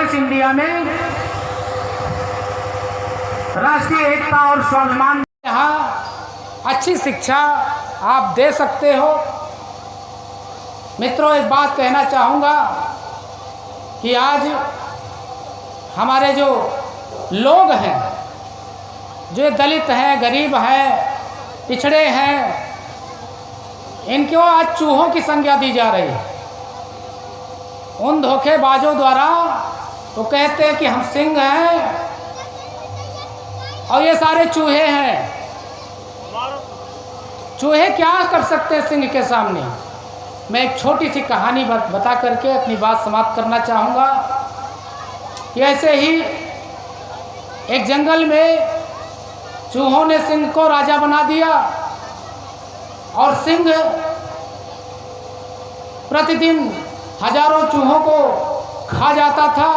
देश इंडिया में राष्ट्रीय एकता और स्वाभिमान, यहाँ अच्छी शिक्षा आप दे सकते हो। मित्रों, एक बात कहना चाहूँगा कि आज हमारे जो लोग हैं, जो दलित हैं, गरीब हैं, पिछड़े हैं, इनको आज चूहों की संज्ञा दी जा रही है। उन धोखेबाजों द्वारा तो कहते हैं कि हम सिंह हैं और ये सारे चूहे हैं। चूहे क्या कर सकते हैं सिंह के सामने? मैं एक छोटी सी कहानी बता करके अपनी बात समाप्त करना चाहूँगा कि ऐसे ही एक जंगल में चूहों ने सिंह को राजा बना दिया और सिंह प्रतिदिन हजारों चूहों को खा जाता था।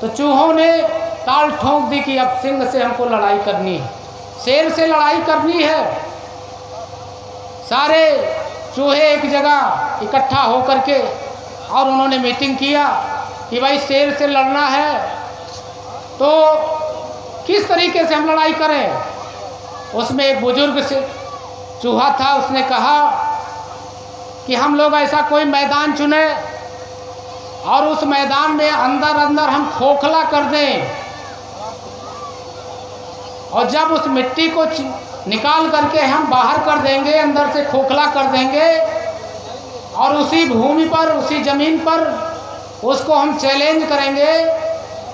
तो चूहों ने ताल ठोंक दी कि अब सिंह से हमको लड़ाई करनी है, शेर से लड़ाई करनी है। सारे चूहे एक जगह इकट्ठा होकर के और उन्होंने मीटिंग किया कि भाई शेर से लड़ना है तो किस तरीके से हम लड़ाई करें। उसमें एक बुजुर्ग से चूहा था, उसने कहा कि हम लोग ऐसा कोई मैदान चुने और उस मैदान में अंदर अंदर हम खोखला कर दें और जब उस मिट्टी को निकाल करके हम बाहर कर देंगे, अंदर से खोखला कर देंगे और उसी भूमि पर, उसी ज़मीन पर उसको हम चैलेंज करेंगे।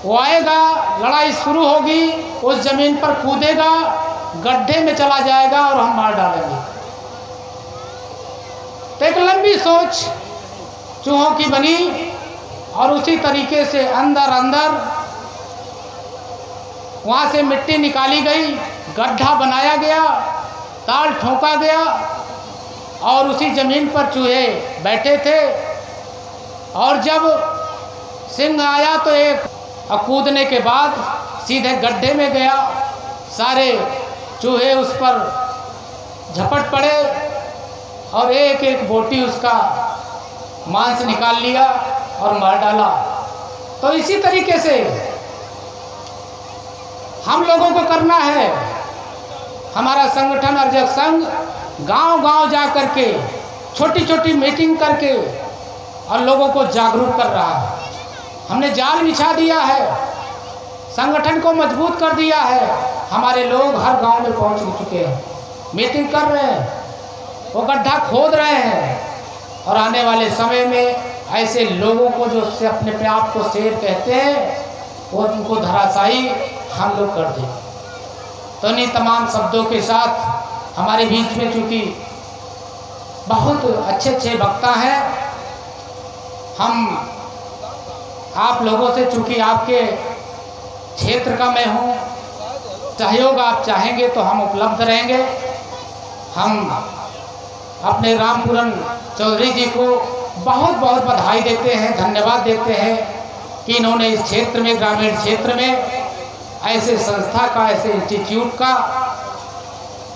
वो आएगा, लड़ाई शुरू होगी, उस ज़मीन पर कूदेगा, गड्ढे में चला जाएगा और हम मार डालेंगे। तो एक लंबी सोच चूहों की बनी और उसी तरीके से अंदर अंदर वहाँ से मिट्टी निकाली गई, गड्ढा बनाया गया, ताल ठोका गया और उसी ज़मीन पर चूहे बैठे थे। और जब सिंह आया तो एक कूदने के बाद सीधे गड्ढे में गया, सारे चूहे उस पर झपट पड़े और एक एक बोटी उसका मांस निकाल लिया और मार डाला। तो इसी तरीके से हम लोगों को करना है। हमारा संगठन अर्जक संघ गांव-गांव जा करके छोटी छोटी मीटिंग करके और लोगों को जागरूक कर रहा है। हमने जाल बिछा दिया है, संगठन को मजबूत कर दिया है। हमारे लोग हर गांव में पहुंच चुके हैं, मीटिंग कर रहे हैं, वो गड्ढा खोद रहे हैं और आने वाले समय में ऐसे लोगों को जो से अपने आप को शेर कहते हैं वो उनको धराशायी हम लोग कर दें। तो इन्हीं तमाम शब्दों के साथ हमारे बीच में चूँकि बहुत अच्छे अच्छे वक्ता हैं, हम आप लोगों से, चूँकि आपके क्षेत्र का मैं हूँ, सहयोग आप चाहेंगे तो हम उपलब्ध रहेंगे। हम अपने रामपुरन चौधरी जी को बहुत बहुत बधाई देते हैं, धन्यवाद देते हैं कि इन्होंने इस क्षेत्र में, ग्रामीण क्षेत्र में ऐसे संस्था का, ऐसे इंस्टीट्यूट का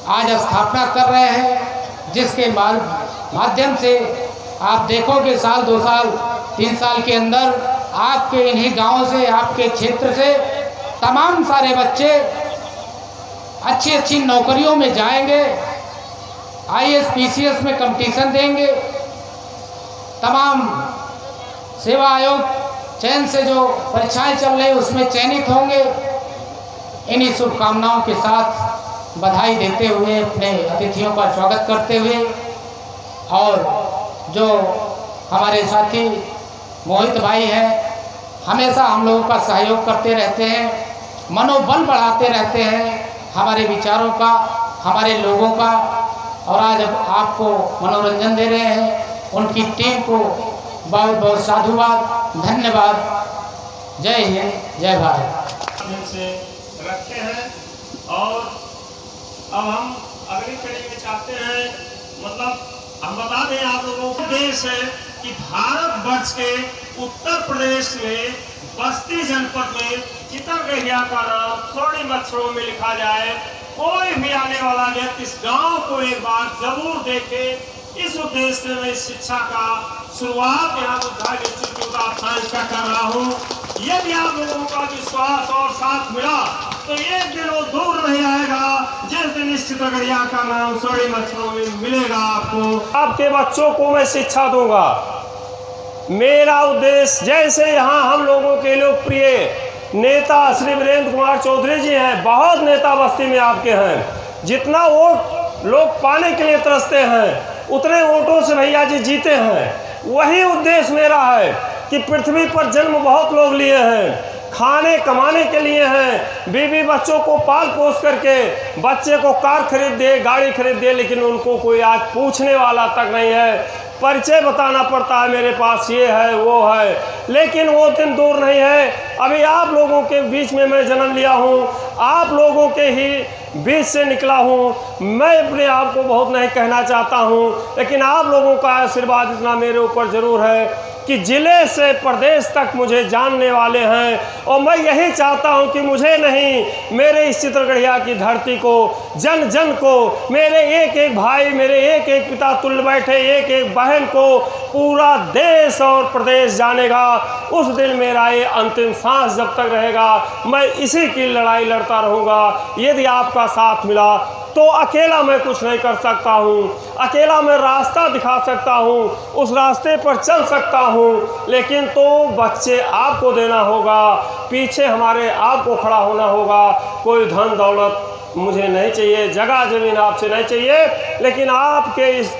आज स्थापना कर रहे हैं, जिसके माध्यम से आप देखोगे साल, 2 साल, 3 साल के अंदर आपके इन्हीं गांवों से, आपके क्षेत्र से तमाम सारे बच्चे अच्छी अच्छी नौकरियों में जाएंगे, IAS PCS में कंपटीशन देंगे, तमाम सेवा आयोग चयन से जो परीक्षाएं चल रही उसमें चयनित होंगे। इन्हीं शुभकामनाओं के साथ बधाई देते हुए, अपने अतिथियों का स्वागत करते हुए, और जो हमारे साथी मोहित भाई हैं, हमेशा हम लोगों का सहयोग करते रहते हैं, मनोबल बढ़ाते रहते हैं हमारे विचारों का, हमारे लोगों का, और आज आपको मनोरंजन दे रहे हैं। उनकी टीम को बहुत बहुत साधुवाद, धन्यवाद। जय हिंद, जय भारत। से रखे हैं और अब हम अगली कड़ी में चाहते हैं, मतलब हम बता दें आप लोगों को, देश है कि भारतवर्ष के उत्तर प्रदेश में बस्ती जनपद में चितरगहिया का नाम स्वर्णिम अक्षरों में लिखा जाए। कोई भी आने वाला व्यक्ति इस गांव को एक बार जरूर देखे। इस उद्देश्य से मैं शिक्षा का शुरुआत यहाँ बुद्धा इंस्टीट्यूट ऑफ साइंस का कर रहा हूँ। यदि आप लोगों का विश्वास और साथ मिला तो एक दिन वो दूर नहीं आएगा जिस दिन इस चित्रगढ़िया का नाम स्वर्णिम अक्षरों में मिलेगा आपको। आपके बच्चों को मैं शिक्षा दूंगा। मेरा उद्देश्य, जैसे यहाँ हम लोगों के लोकप्रिय नेता श्री वीरेंद्र कुमार चौधरी जी हैं, बहुत नेता बस्ती में आपके हैं, जितना वोट लोग पाने के लिए तरसते हैं उतने वोटों से भैया जी जीते हैं। वही उद्देश्य मेरा है कि पृथ्वी पर जन्म बहुत लोग लिए हैं, खाने कमाने के लिए हैं, बीवी बच्चों को पाल पोस करके बच्चे को कार खरीद दे, गाड़ी खरीद दे, लेकिन उनको कोई आज पूछने वाला तक नहीं है। परिचय बताना पड़ता है, मेरे पास ये है वो है, लेकिन वो दिन दूर नहीं है। अभी आप लोगों के बीच में मैं जन्म लिया हूँ, आप लोगों के ही बीच से निकला हूँ। मैं अपने आप को बहुत नहीं कहना चाहता हूँ, लेकिन आप लोगों का आशीर्वाद इतना मेरे ऊपर ज़रूर है कि ज़िले से प्रदेश तक मुझे जानने वाले हैं। और मैं यही चाहता हूं कि मुझे नहीं, मेरे इस चित्रगढ़िया की धरती को, जन जन को, मेरे एक एक भाई, मेरे एक एक पिता तुल्य बैठे एक एक बहन को पूरा देश और प्रदेश जानेगा। उस दिन मेरा ये अंतिम सांस जब तक रहेगा मैं इसी की लड़ाई लड़ता रहूँगा। यदि आपका साथ मिला तो अकेला मैं कुछ नहीं कर सकता हूँ, अकेला मैं रास्ता दिखा सकता हूँ, उस रास्ते पर चल सकता हूँ, लेकिन तो बच्चे आपको देना होगा, पीछे हमारे आपको खड़ा होना होगा। कोई धन दौलत मुझे नहीं चाहिए, जगह ज़मीन आपसे नहीं चाहिए, लेकिन आपके इस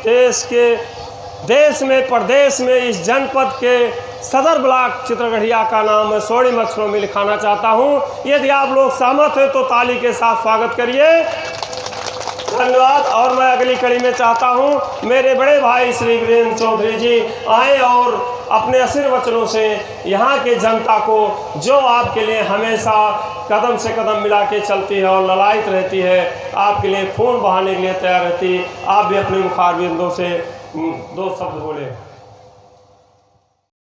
देश में प्रदेश में इस जनपद के सदर ब्लॉक चित्रगढ़िया का नाम मैं स्वर्णिम अक्षरों में लिखाना चाहता हूँ। यदि आप लोग सहमत हैं तो ताली के साथ स्वागत करिए। धन्यवाद। और मैं अगली कड़ी में चाहता हूं मेरे बड़े भाई श्री वीरेंद्र चौधरी जी आए और अपने असीर वचनों से यहाँ के जनता को, जो आपके लिए हमेशा कदम से कदम मिला के चलती है और ललायत रहती है, आपके लिए खून बहाने के लिए तैयार रहती है, आप भी अपने मुखारबिंदों से दो शब्द बोले।